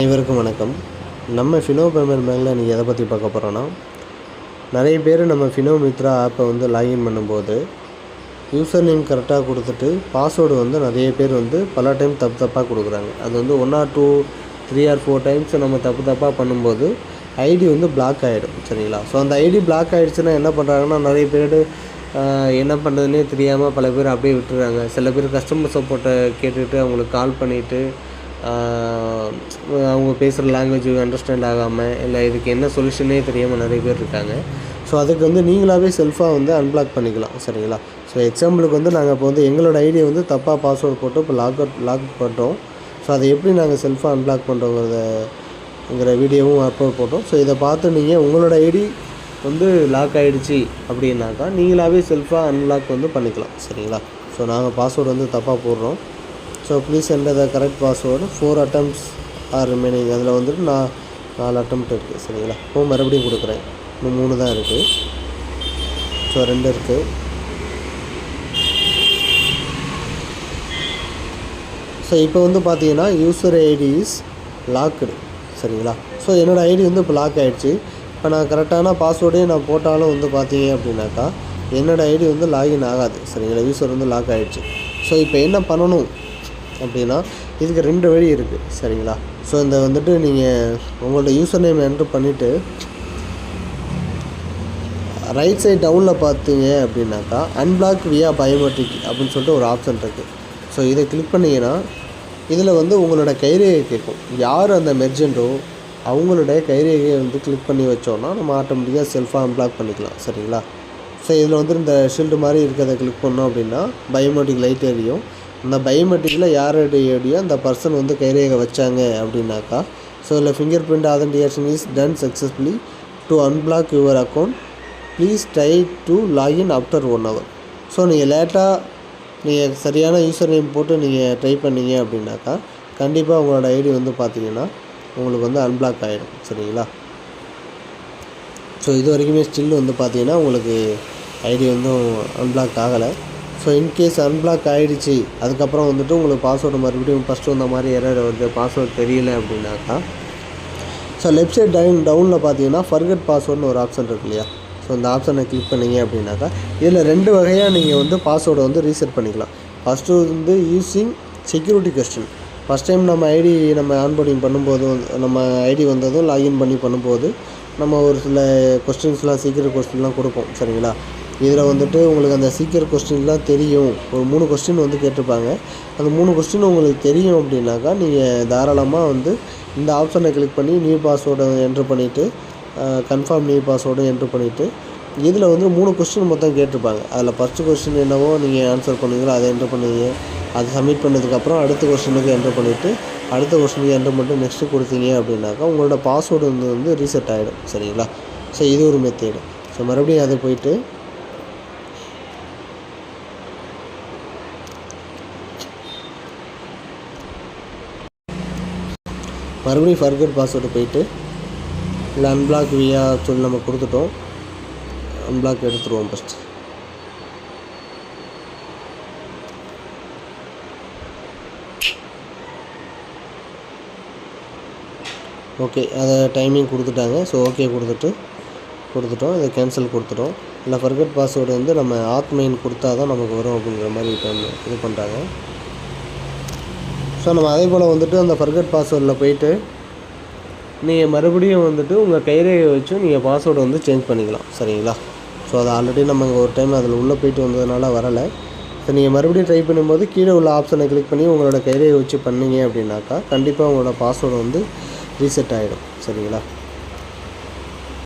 அனைவருக்கும் வணக்கம். நம்ம ஃபினோ பேமெண்ட் பேங்கில் இன்றைக்கி எதை பற்றி பார்க்க போகிறோன்னா, நிறைய பேர் நம்ம ஃபினோ மித்ரா ஆப்பை வந்து லாகின் பண்ணும்போது யூசர் நேம் கரெக்டாக கொடுத்துட்டு பாஸ்வேர்டு வந்து நிறைய பேர் வந்து பல டைம் தப்பாக கொடுக்குறாங்க. அது வந்து 1 or 2 3 or 4 டைம்ஸ் நம்ம தப்பாக பண்ணும்போது ஐடி வந்து பிளாக் ஆகிடும். சரிங்களா? ஸோ அந்த ஐடி பிளாக் ஆகிடுச்சுன்னா என்ன பண்ணுறாங்கன்னா, நிறைய பேர் என்ன பண்ணுறதுனே தெரியாமல் பல பேர் அப்படியே விட்டுறாங்க. சில பேர் கஸ்டமர் சப்போர்ட்டை கேட்டுட்டு அவங்களுக்கு கால் பண்ணிவிட்டு அவங்க பேசுகிற லாங்குவேஜ் அண்டர்ஸ்டாண்ட் ஆகாமல், இல்லை இதுக்கு என்ன சொல்யூஷனே தெரியாமல் நிறைய பேர் இருக்காங்க. ஸோ அதுக்கு வந்து நீங்களாகவே செல்ஃபாக வந்து அன்பிளாக் பண்ணிக்கலாம். சரிங்களா? ஸோ எக்ஸாம்பிளுக்கு வந்து நாங்கள் இப்போ வந்து எங்களோட ஐடியை வந்து தப்பாக பாஸ்வேர்டு போட்டு இப்போ லாக் பண்ணுறோம். ஸோ அதை எப்படி நாங்கள் செல்ஃபாக அன்பிளாக் பண்ணுறோங்கிற வீடியோவும் அப்லோட் போட்டோம். ஸோ இதை பார்த்து நீங்கள் உங்களோட ஐடி வந்து லாக் ஆகிடுச்சி அப்படின்னாக்கா நீங்களாகவே செல்ஃபாக அன்லாக் வந்து பண்ணிக்கலாம். சரிங்களா? ஸோ நாங்கள் பாஸ்வேர்டு வந்து தப்பாக போடுறோம். So please enter the correct password 4 attempts are remaining. அதில் வந்துட்டு 4 attempt இருக்குது. சரிங்களா? இப்போ மறுபடியும் கொடுக்குறேன். இன்னும் 3 தான் இருக்குது. ஸோ 2 இருக்குது. ஸோ இப்போ வந்து பார்த்தீங்கன்னா யூசர் ஐடி இஸ் லாக்டு. சரிங்களா? ஸோ என்னோடய ஐடி வந்து இப்போ லாக் ஆகிடுச்சு. இப்போ நான் கரெக்டான பாஸ்வேர்டே நான் போட்டாலும் வந்து பார்த்தீங்க அப்படின்னாக்கா என்னோடய ஐடி வந்து லாகின் ஆகாது. சரிங்களா? யூசர் வந்து லாக் ஆகிடுச்சு. ஸோ இப்போ என்ன பண்ணணும் அப்படின்னா, இதுக்கு 2 வழி இருக்குது. சரிங்களா? ஸோ இந்த வந்துட்டு நீங்கள் உங்களோட யூசர் நேம் என்ட்ரு பண்ணிவிட்டு ரைட் சைட் டவுனில் பார்த்தீங்க அப்படின்னாக்கா அன்பிளாக் வியா பயோமெட்ரிக் அப்படின்னு சொல்லிட்டு ஒரு ஆப்ஷன் இருக்குது. ஸோ இதை கிளிக் பண்ணிங்கன்னா இதில் வந்து உங்களோட கைரேகை கேட்கும். யார் அந்த மெர்ஜென்ட்டோ அவங்களுடைய கைரேகையை வந்து கிளிக் பண்ணி வச்சோன்னா நம்ம ஆட்டோமேட்டிக்காக செல்ஃபாக அன்பிளாக் பண்ணிக்கலாம். சரிங்களா? ஸோ இதில் வந்து இந்த ஷீல்டு மாதிரி இருக்கிறத கிளிக் பண்ணோம் அப்படின்னா பயோமெட்ரிக் லைட் எரியும். அந்த பயோமெட்ரிக்கில் யாருடைய அந்த பர்சன் வந்து கைரேகை வச்சாங்க அப்படின்னாக்கா, ஸோ இல்லை finger print authentication is done successfully to unblock your account, please try to login after 1 hour. So நீங்கள் லேட்டாக நீங்கள் சரியான யூசர் நேம் போட்டு நீங்கள் ட்ரை பண்ணீங்க அப்படின்னாக்கா கண்டிப்பாக உங்களோட ஐடி வந்து பார்த்தீங்கன்னா உங்களுக்கு வந்து அன்பிளாக் ஆகிடும். சரிங்களா? ஸோ இது வரைக்குமே ஸ்டில் வந்து பார்த்தீங்கன்னா உங்களுக்கு ஐடி வந்து அன்பிளாக் ஆகலை. ஸோ இன்கேஸ் அன்பிளாக் ஆகிடுச்சு, அதுக்கப்புறம் வந்துட்டு உங்களுக்கு பாஸ்வேர்டு மறுபடியும் ஃபஸ்ட்டு வந்த மாதிரி எரர் வருது, பாஸ்வேர்டு தெரியல அப்படின்னாக்கா, ஸோ லெஃப்ட் சைட் டவுனில் பார்த்தீங்கன்னா ஃபர்கெட் பாஸ்வேர்டுன்னு ஒரு ஆப்ஷன் இருக்கு இல்லையா? ஸோ இந்த ஆப்ஷனை கிளிக் பண்ணிங்க அப்படின்னாக்கா இதில் 2 வகையாக நீங்கள் வந்து பாஸ்வேர்டை வந்து ரீசெட் பண்ணிக்கலாம். ஃபஸ்ட்டு வந்து using security question. First time நம்ம ஐடி ஆன்போர்டிங் பண்ணும்போது நம்ம ஐடி வந்ததும் லாகின் பண்ணி பண்ணும்போது நம்ம ஒரு சில கொஸ்டின்ஸ்லாம் சீக்கிரம் கொஸ்டின்லாம் கொடுப்போம். சரிங்களா? இதில் வந்துட்டு உங்களுக்கு அந்த சீக்கிரம் கொஸ்டின்லாம் தெரியும். ஒரு 3 கொஸ்டின் வந்து கேட்டிருப்பாங்க. அந்த 3 கொஸ்டின் உங்களுக்கு தெரியும் அப்படின்னாக்கா நீங்கள் தாராளமாக வந்து இந்த ஆப்ஷனை கிளிக் பண்ணி நியூ பாஸ்வேர்டை என்ட்ரு பண்ணிவிட்டு கன்ஃபார்ம் நியூ பாஸ்வேர்டும் என்ட்ரு பண்ணிவிட்டு இதில் வந்து 3 கொஸ்டின் மொத்தம் கேட்டிருப்பாங்க. அதில் ஃபஸ்ட்டு கொஸ்டின் என்னவோ நீங்கள் ஆன்சர் பண்ணுவீங்களோ அதை என்ட்ரு பண்ணுவீங்க. அது சப்மிட் பண்ணதுக்கப்புறம் அடுத்த கொஸ்டினுக்கு என்ட்ரு பண்ணிவிட்டு அடுத்த கொஸ்டினுக்கு என்ட்ரு பண்ணிட்டு நெக்ஸ்ட்டு கொடுத்தீங்க அப்படின்னாக்கா உங்களோட பாஸ்வேர்டு வந்து ரீசெட் ஆகிடும். சரிங்களா? ஸோ இது ஒரு மெத்தேடு. ஸோ மறுபடியும் அதை போயிட்டு மறுபடியும் ஃபர்கெட் பாஸ்வேர்டு போயிட்டு இல்லை அன்பிளாக் வியா சொல்லி நம்ம கொடுத்துட்டோம். அன்பிளாக் எடுத்துருவோம் ஃபஸ்ட்டு. ஓகே, அதை டைமிங் கொடுத்துட்டாங்க. ஸோ ஓகே கொடுத்துட்டோம். இதை கேன்சல் கொடுத்துட்டோம். இல்லை ஃபர்கெட் பாஸ்வேர்டு வந்து நம்ம ஆத்மைன் கொடுத்தா தான் நமக்கு வரும் அப்படிங்கிற மாதிரி இது பண்ணுறாங்க. ஸோ நம்ம அதே போல் வந்துட்டு அந்த ஃபர்கெட் பாஸ்வேர்டில் போயிட்டு நீங்கள் மறுபடியும் வந்துட்டு உங்கள் கைரேகை வச்சு நீங்கள் பாஸ்வேர்டை வந்து சேஞ்ச் பண்ணிக்கலாம். சரிங்களா? ஸோ அது ஆல்ரெடி நம்ம ஒரு டைம் அதில் உள்ளே போயிட்டு வந்ததுனால வரலை. ஸோ நீங்கள் மறுபடியும் ட்ரை பண்ணும்போது கீழே உள்ள ஆப்ஷனை கிளிக் பண்ணி உங்களோட கைரேகை வச்சு பண்ணிங்க அப்படின்னாக்கா கண்டிப்பாக உங்களோட பாஸ்வேர்டு வந்து ரீசெட் ஆகிடும். சரிங்களா?